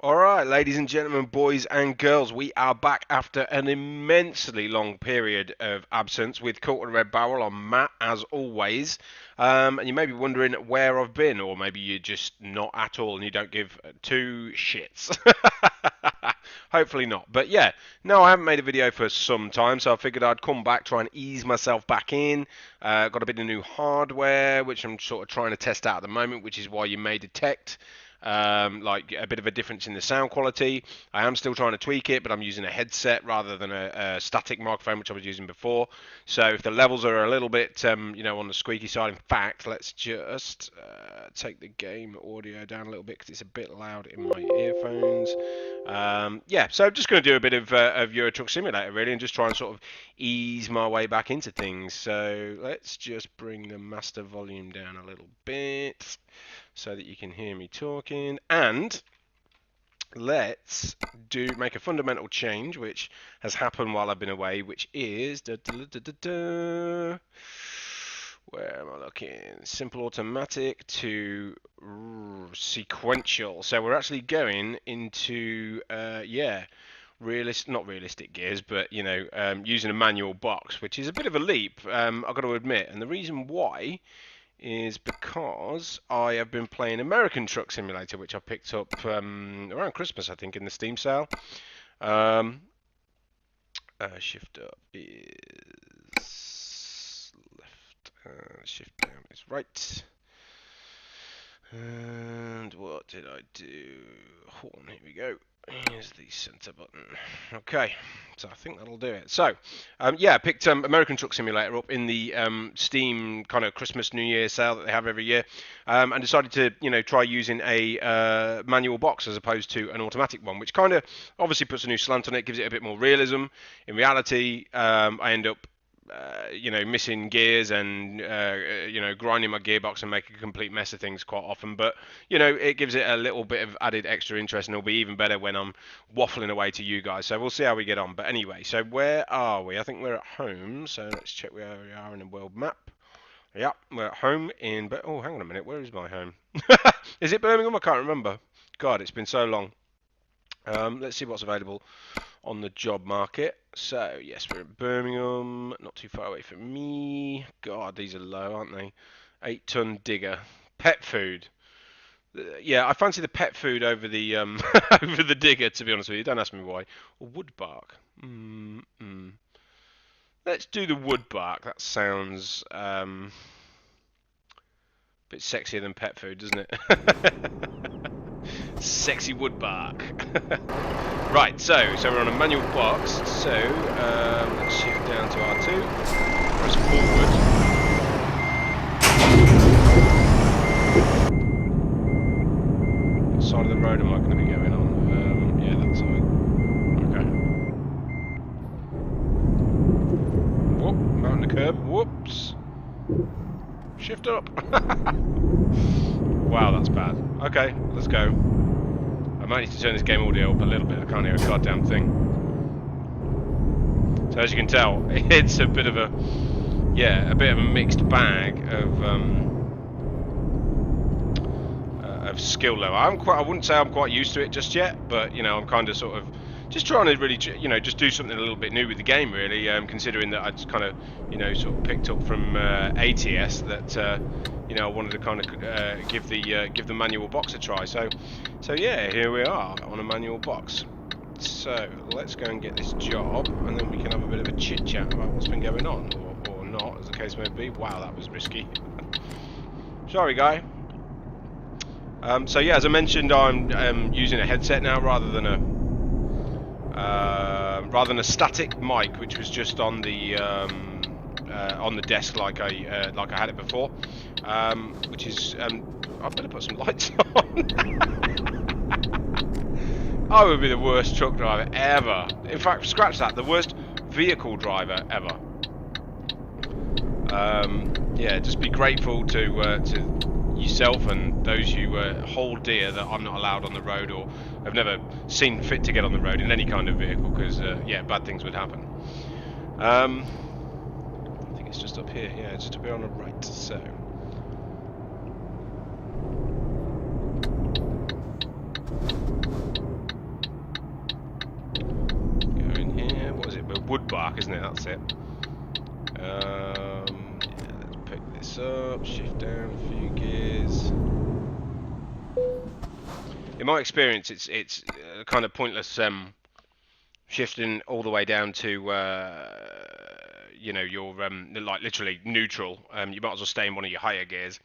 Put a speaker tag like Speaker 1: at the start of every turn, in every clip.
Speaker 1: Alright, ladies and gentlemen, boys and girls, we are back after an immensely long period of absence with Caught and Red Barrel on Matt, as always. And you may be wondering where I've been, or maybe you're just not at all and you don't give two shits. Hopefully not. But yeah, no, I haven't made a video for some time, so I figured I'd come back, try and ease myself back in. Got a bit of new hardware, which I'm sort of trying to test out at the moment, which is why you may detect like a bit of a difference in the sound quality. I am still trying to tweak it, but I'm using a headset rather than a static microphone, which I was using before. So if the levels are a little bit, on the squeaky side, in fact, let's just take the game audio down a little bit because it's a bit loud in my earphones. Yeah, so I'm just going to do a bit of Euro Truck Simulator really, and just try and sort of ease my way back into things. So let's just bring the master volume down a little bit so that you can hear me talking, and let's make a fundamental change which has happened while I've been away, which is where am I looking? Simple automatic to sequential. So we're actually going into not realistic gears, but using a manual box, which is a bit of a leap, I've got to admit. And the reason why is because I have been playing American Truck Simulator, which I picked up around Christmas, I think, in the Steam sale. Shift up is left, shift down is right. And what did I do? Horn, here we go. Here's the center button. Okay, so I think that'll do it. So, I picked American Truck Simulator up in the Steam kind of Christmas New Year sale that they have every year, and decided to try using a manual box as opposed to an automatic one, which kind of obviously puts a new slant on it, gives it a bit more realism. In reality, I end up missing gears and grinding my gearbox and making a complete mess of things quite often. But it gives it a little bit of added extra interest, and it'll be even better when I'm waffling away to you guys. So we'll see how we get on. But anyway, so where are we? I think we're at home. So let's check where we are in the world map. Yeah, we're at home in. Oh, hang on a minute. Where is my home? Is it Birmingham? I can't remember. God, it's been so long. Let's see what's available on the job market. So yes, we're in Birmingham, not too far away from me. God, these are low, aren't they? 8-ton digger, pet food. Yeah, I fancy the pet food over the over the digger, to be honest with you. Don't ask me why. Or wood bark. Let's do the wood bark. That sounds a bit sexier than pet food, doesn't it? Sexy wood bark. Right, so we're on a manual box. So let's shift down to R2. Press forward. What side of the road am I going to be going on? Yeah, that side. Okay. Whoop, mounting the curb. Whoops. Shift up. Wow, that's bad. Okay, let's go. I might need to turn this game audio up a little bit. I can't hear a goddamn thing. So as you can tell, it's a bit of a mixed bag of skill level. I wouldn't say I'm quite used to it just yet, but I'm kind of sort of just trying to really just do something a little bit new with the game, really. Considering that I just kind of sort of picked up from ATS that I wanted to kind of give the manual box a try. So yeah, here we are on a manual box. So let's go and get this job, and then we can have a bit of a chit chat about what's been going on, or not, as the case may be. Wow, that was risky. Sorry, guy. So yeah, as I mentioned, I'm using a headset now rather than a static mic, which was just on the desk like I had it before. Which is I better put some lights on. I would be the worst truck driver ever. In fact, scratch that, the worst vehicle driver ever. Yeah, just be grateful to yourself and those you hold dear that I'm not allowed on the road, or have never seen fit to get on the road in any kind of vehicle, because yeah, bad things would happen. I think it's just up here. Yeah, it's just up here on the right. So. Woodbark, isn't it? That's it. Yeah, let's pick this up. Shift down a few gears. In my experience, it's kind of pointless shifting all the way down to you know, your like literally neutral. You might as well stay in one of your higher gears,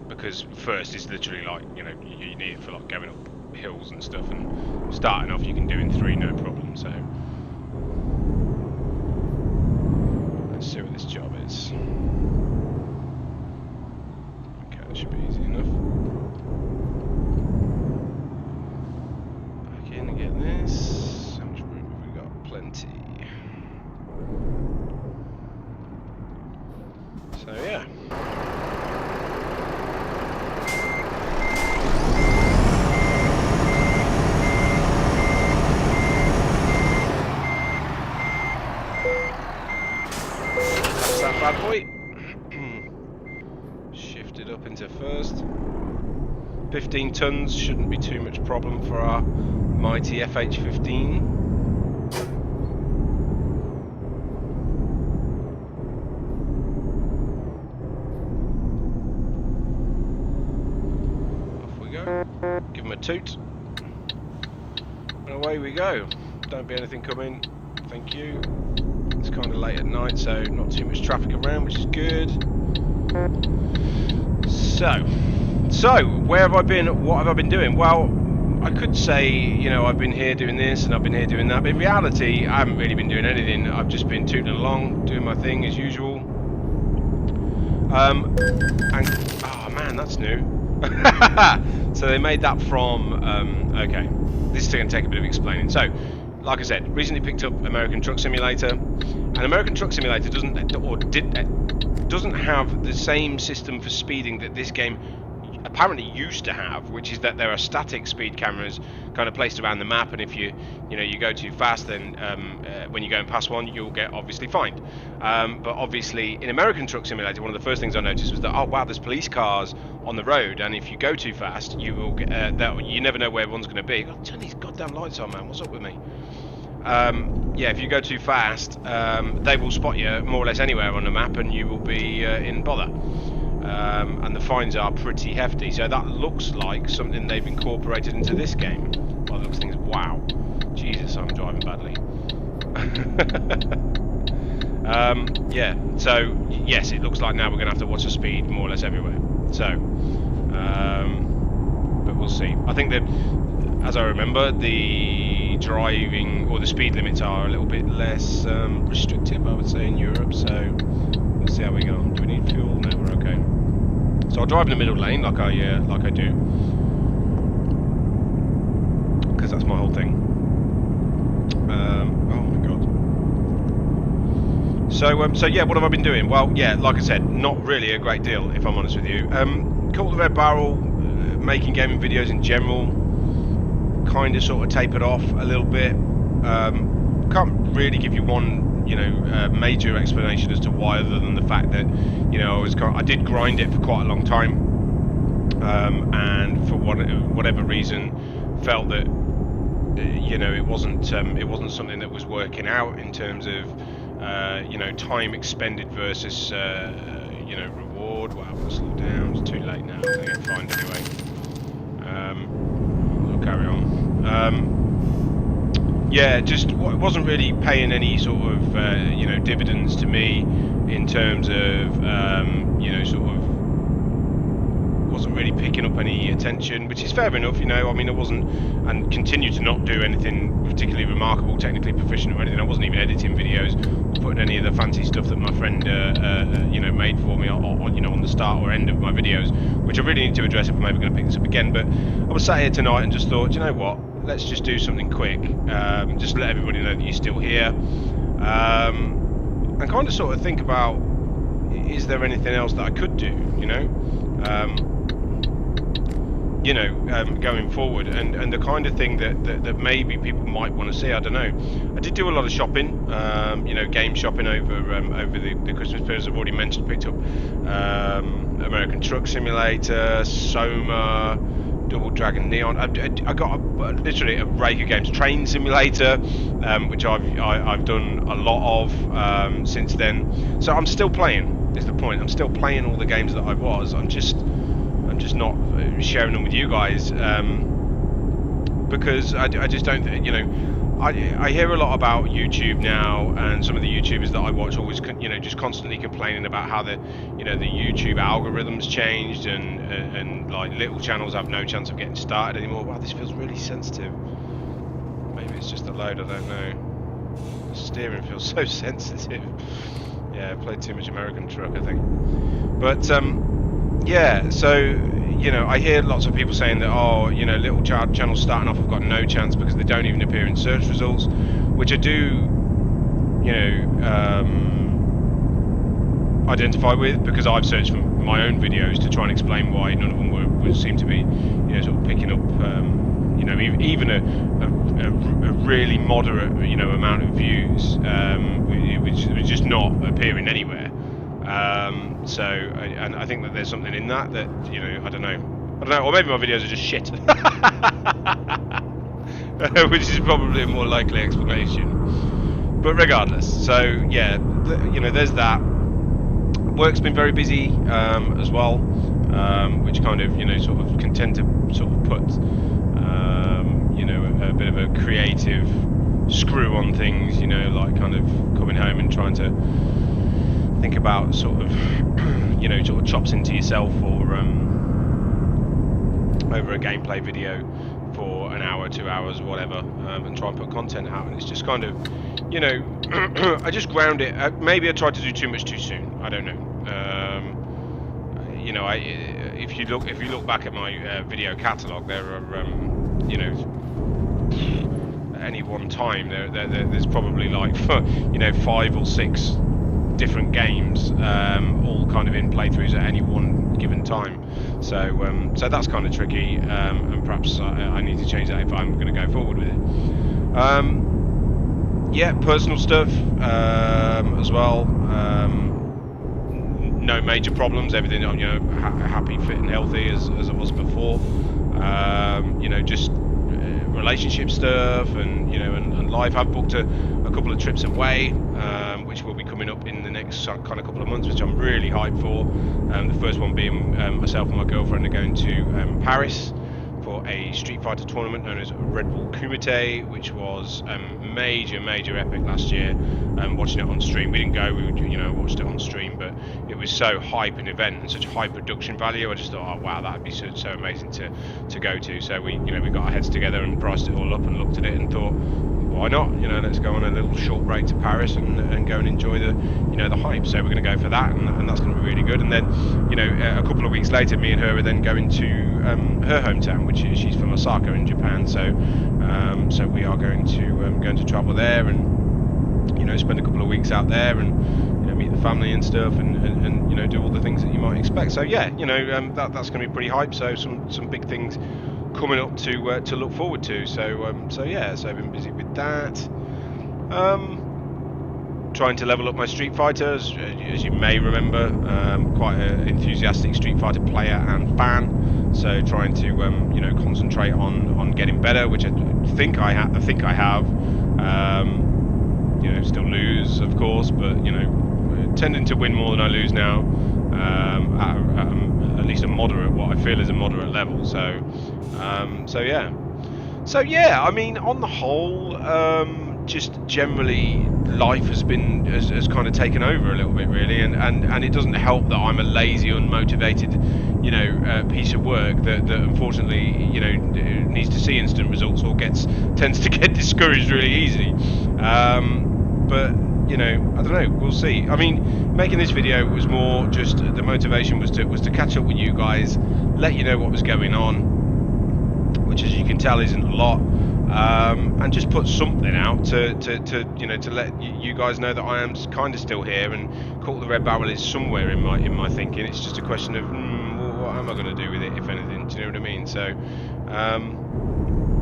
Speaker 1: because first is literally like, you know, you need it for like going up hills and stuff, and starting off you can do in 3 no problem. So let's see what this job is. Okay, that should be easy enough. Back in and get this. How much room have we got? Plenty. So yeah. That's that bad boy. Shifted up into first. 15 tons shouldn't be too much problem for our mighty FH15. Off we go. Give him a toot. And away we go. Don't be anything coming. Thank you. It's kind of late at night, so not too much traffic around, which is good. So where have I been? What have I been doing? Well, I could say, you know, I've been here doing this and I've been here doing that, but in reality, I haven't really been doing anything. I've just been tooting along, doing my thing as usual. And oh man, that's new. So they made that from okay. This is going to take a bit of explaining. So, like I said, recently picked up American Truck Simulator, and American Truck Simulator doesn't have the same system for speeding that this game apparently used to have, which is that there are static speed cameras kind of placed around the map, and if you go too fast, then when you're going past one, you'll get obviously fined. But obviously in American Truck Simulator, one of the first things I noticed was that, oh wow, there's police cars on the road, and if you go too fast, you will get you never know where one's going to be. God, turn these goddamn lights on, man. What's up with me? Yeah, if you go too fast, they will spot you more or less anywhere on the map, and you will be in bother. And the fines are pretty hefty, so that looks like something they've incorporated into this game. By the looks of things, wow, Jesus, I'm driving badly. Yeah, so yes, it looks like now we're going to have to watch the speed more or less everywhere. So, but we'll see. I think that, as I remember, the driving or the speed limits are a little bit less restrictive, I would say, in Europe. So we'll see how we go. Do we need fuel? No, we're okay. So I'll drive in the middle lane like I do, because that's my whole thing. Oh my god. So yeah, what have I been doing? Well, yeah, like I said, not really a great deal, if I'm honest with you. Caught the Red Barrel, making gaming videos in general, kind of sort of tapered off a little bit. Can't really give you one, major explanation as to why, other than the fact that, I did grind it for quite a long time, and for whatever reason, felt that it wasn't something that was working out in terms of time expended versus reward. Well, I'll slow down. It's too late now. I'm gonna get fined anyway. We'll carry on. Yeah, just wasn't really paying any sort of dividends to me in terms of wasn't really picking up any attention, which is fair enough. I mean, I wasn't, and continue to not do anything particularly remarkable, technically proficient or anything. I wasn't even editing videos or putting any of the fancy stuff that my friend made for me on the start or end of my videos, which I really need to address if I'm ever going to pick this up again. But I was sat here tonight and just thought, you know what, let's just do something quick, just let everybody know that you're still here, and kind of sort of think about, is there anything else that I could do, going forward, and the kind of thing that maybe people might want to see. I don't know. I did do a lot of shopping, game shopping over the Christmas period. As I've already mentioned, picked up American Truck Simulator, Soma, Double Dragon Neon. I got literally a rake of games. Train Simulator, which I've done a lot of since then. So I'm still playing. Is the point? I'm still playing all the games that I was. I'm just not sharing them with you guys because I just don't. You know, I hear a lot about YouTube now, and some of the YouTubers that I watch always, you know, just constantly complaining about how the YouTube algorithms changed, and like little channels have no chance of getting started anymore. Wow, this feels really sensitive. Maybe it's just the load, I don't know. The steering feels so sensitive. Yeah, I played too much American Truck, I think. But yeah, so you know, I hear lots of people saying that, oh, you know, little channels starting off have got no chance because they don't even appear in search results, which I do, you know, identify with, because I've searched for my own videos to try and explain why none of them would seem to be, you know, sort of picking up, you know, even a really moderate, you know, amount of views, which was just not appearing anywhere. So I think that there's something in that, you know, I don't know, or maybe my videos are just shit, which is probably a more likely explanation. But regardless, so yeah, you know, there's that. Work's been very busy as well, which kind of, you know, sort of can tend to sort of put, you know, a bit of a creative screw on things, you know, like kind of coming home and trying to think about sort of, you know, sort of chops into yourself, or over a gameplay video for an hour, 2 hours, whatever, and try and put content out. And it's just kind of, you know, I just ground it. Maybe I tried to do too much too soon. I don't know. You know, if you look back at my video catalogue, there are, you know, at any one time there's probably like, you know, 5 or 6 different games, all kind of in playthroughs at any one given time. So so that's kind of tricky, and perhaps I need to change that if I'm going to go forward with it. Yeah, personal stuff as well. No major problems. Everything, you know, happy, fit, and healthy as I was before. You know, just relationship stuff, and you know, and life. I've booked a couple of trips away, which will be coming up in the next kind of couple of months, which I'm really hyped for. The first one being myself and my girlfriend are going to Paris for a Street Fighter tournament known as Red Bull Kumite, which was major epic last year. Watching it on stream, we didn't go, we you know, watched it on stream, but it was so hype an event and such high production value. I just thought, oh wow, that'd be so amazing to go to. So we got our heads together and priced it all up and looked at it and thought, why not? You know, let's go on a little short break to Paris and go and enjoy the, you know, the hype. So we're going to go for that, and that's going to be really good. And then, you know, a couple of weeks later, me and her are then going to her hometown, which she's from Osaka in Japan. So so we are going to travel there, and you know, spend a couple of weeks out there, and you know, meet the family and stuff, and you know, do all the things that you might expect. So yeah, you know, that's going to be pretty hype. So some big things coming up to look forward to. So so yeah, so I've been busy with that. Trying to level up my Street Fighter, as you may remember, quite an enthusiastic Street Fighter player and fan. So trying to you know, concentrate on getting better, which I think I have. You know, still lose, of course, but you know, tending to win more than I lose now, at least a moderate, what I feel is a moderate level. So so yeah, I mean, on the whole, just generally life has kind of taken over a little bit, really, and it doesn't help that I'm a lazy, unmotivated, you know, piece of work that unfortunately, you know, needs to see instant results, or tends to get discouraged really easily. But you know, I don't know, we'll see. I mean, making this video was more just, the motivation was to catch up with you guys, let you know what was going on, which, as you can tell, isn't a lot, and just put something out to you know, to let you guys know that I am kind of still here, and Cult the Red Barrel is somewhere in my thinking. It's just a question of what am I going to do with it, if anything? Do you know what I mean? So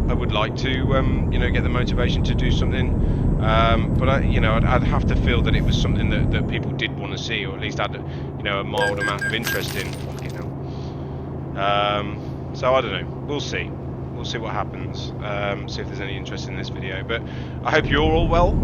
Speaker 1: I would like to you know, get the motivation to do something, but you know, I'd have to feel that it was something that people did want to see, or at least had, you know, a mild amount of interest in. Fucking hell. So I don't know. We'll see. We'll see what happens. See if there's any interest in this video. But I hope you're all well.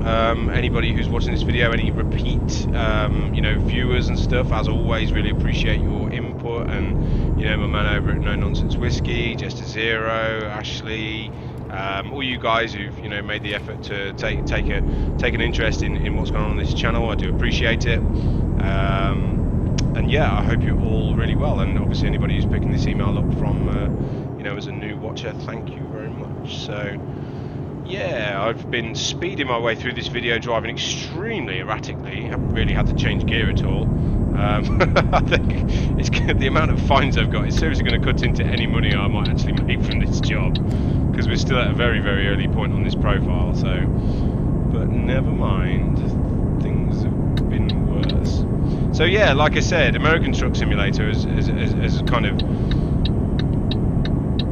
Speaker 1: Anybody who's watching this video, any repeat, viewers and stuff, as always, really appreciate your input. And my man over at No Nonsense Whiskey, Jester Zero, Ashley, all you guys who've made the effort to take an interest in what's going on this channel. I do appreciate it. And yeah, I hope you're all really well. And obviously, anybody who's picking this email up from as a new watcher, thank you very much. So yeah, I've been speeding my way through this video, driving extremely erratically. Haven't really had to change gear at all. I think it's the amount of fines I've got is seriously going to cut into any money I might actually make from this job, because we're still at a very, very early point on this profile. So, but never mind, things have been worse. So yeah, like I said, American Truck Simulator has kind of, I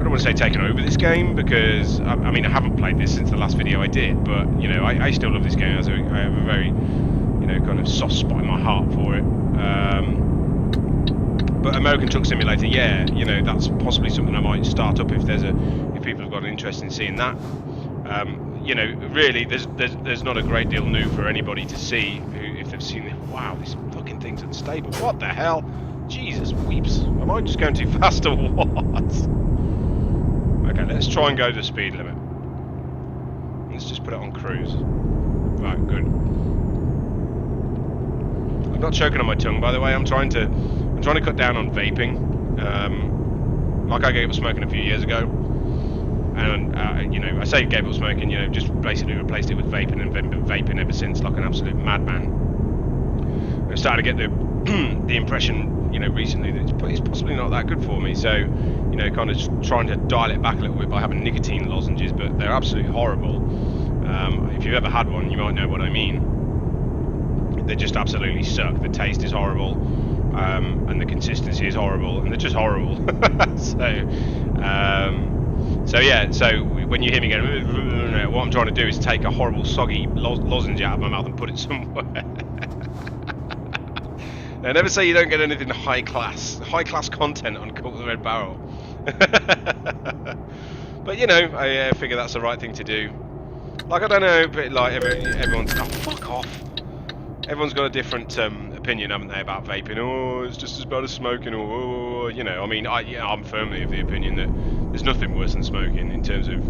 Speaker 1: don't want to say taken over this game, because I mean I haven't played this since the last video I did, but I still love this game. I have a very kind of soft spot in my heart for it. But American Truck Simulator, yeah, that's possibly something I might start up if people have got an interest in seeing that. Really, there's not a great deal new for anybody to see if they've seen it. Wow, these fucking things unstable. What the hell? Jesus weeps. Am I just going too fast or what? Okay, let's try and go the speed limit. Let's just put it on cruise. Right, good. I'm not choking on my tongue, by the way. I'm trying to cut down on vaping. Like I gave up smoking a few years ago, and I say gave up smoking, just basically replaced it with vaping, and been vaping ever since, like an absolute madman. I've started to get the impression, recently that it's possibly not that good for me. So, kind of trying to dial it back a little bit by having nicotine lozenges, but they're absolutely horrible. If you've ever had one, you might know what I mean. They just absolutely suck. The taste is horrible, and the consistency is horrible, and they're just horrible. So yeah. So when you hear me going, what I'm trying to do is take a horrible soggy lozenge out of my mouth and put it somewhere. Now, never say you don't get anything high class content on Cult of the Red Barrel. But I figure that's the right thing to do. Like, I don't know, but like everyone's fuck off. Everyone's got a different opinion, haven't they, about vaping? Oh, it's just as bad as smoking, or I mean, I'm firmly of the opinion that there's nothing worse than smoking in terms of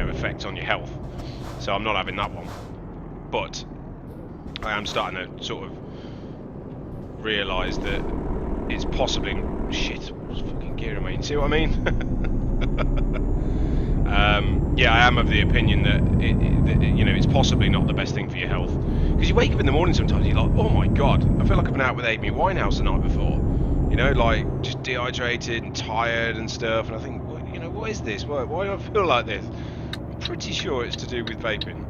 Speaker 1: effects on your health. So I'm not having that one. But I am starting to sort of realise that it's possibly what's fucking gear am I in? See what I mean? Yeah, I am of the opinion that it's possibly not the best thing for your health, because you wake up in the morning sometimes, you're like, oh my god, I feel like I've been out with Amy Winehouse the night before, like just dehydrated and tired and stuff, and I think, what is this? Why do I feel like this? I'm pretty sure it's to do with vaping.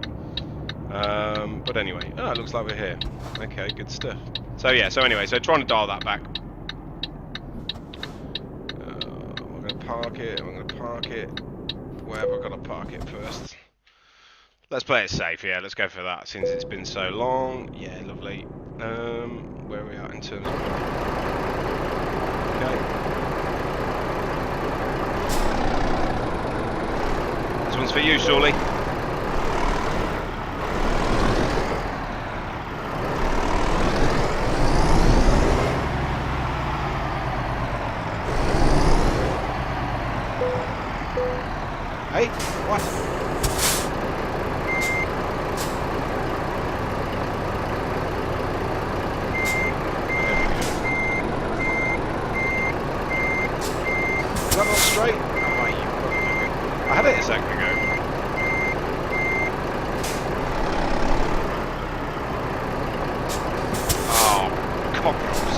Speaker 1: But anyway, it looks like we're here. Okay, good stuff. So yeah, so trying to dial that back. I'm going to park it. Where have I got to park it first? Let's play it safe, yeah, let's go for that, since it's been so long. Yeah, lovely. Where are we at in terms of... Okay. This one's for you, surely. Hey, what? Is that not straight? Oh, you motherfucker. I had it a second ago. Oh, cockroaches.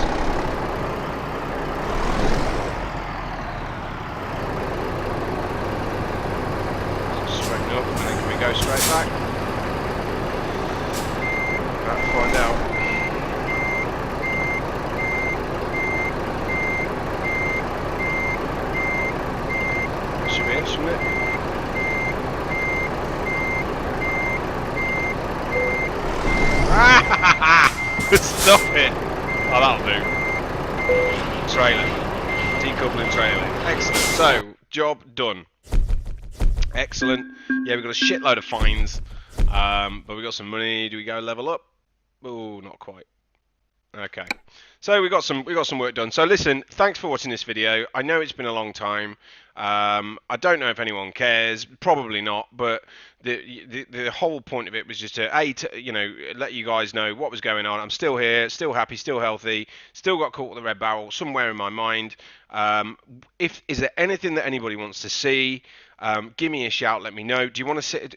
Speaker 1: Straighten up, and then can we go straight back? About to find out. Should be it, shouldn't it? Stop it! Oh, that'll do. Trailer. Decoupling trailing. Excellent. So, job done. Excellent. Yeah, we've got a shitload of fines. But we got some money. Do we go level up? Oh, not quite. Okay. So we got some work done. So listen, thanks for watching this video. I know it's been a long time. I don't know if anyone cares. Probably not. But the whole point of it was just to let you guys know what was going on. I'm still here, still happy, still healthy, still got caught with the red barrel somewhere in my mind. If is there anything that anybody wants to see? Give me a shout. Let me know. Do you want to see?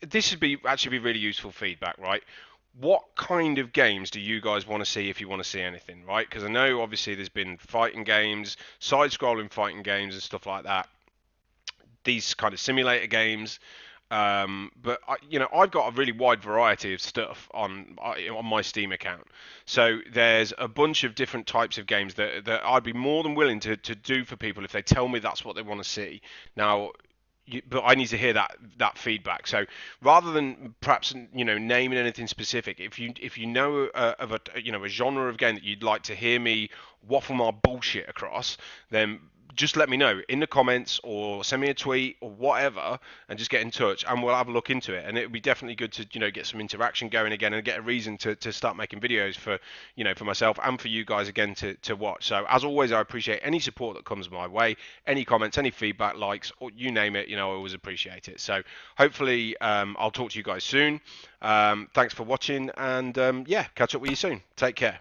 Speaker 1: This would actually be really useful feedback, right? What kind of games do you guys want to see if you want to see anything, right? Because I know obviously there's been fighting games, side-scrolling fighting games and stuff like that. These kind of simulator games. But I've got a really wide variety of stuff on my Steam account. So there's a bunch of different types of games that I'd be more than willing to do for people if they tell me that's what they want to see. Now, but I need to hear that feedback. So rather than perhaps naming anything specific, if you know of a genre of game that you'd like to hear me waffle my bullshit across, then just let me know in the comments or send me a tweet or whatever, and just get in touch and we'll have a look into it. And it would be definitely good to get some interaction going again and get a reason to start making videos for for myself and for you guys again to watch. So as always, I appreciate any support that comes my way, any comments, any feedback, likes, or you name it. I always appreciate it. So hopefully I'll talk to you guys soon. Thanks for watching, and yeah, catch up with you soon. Take care.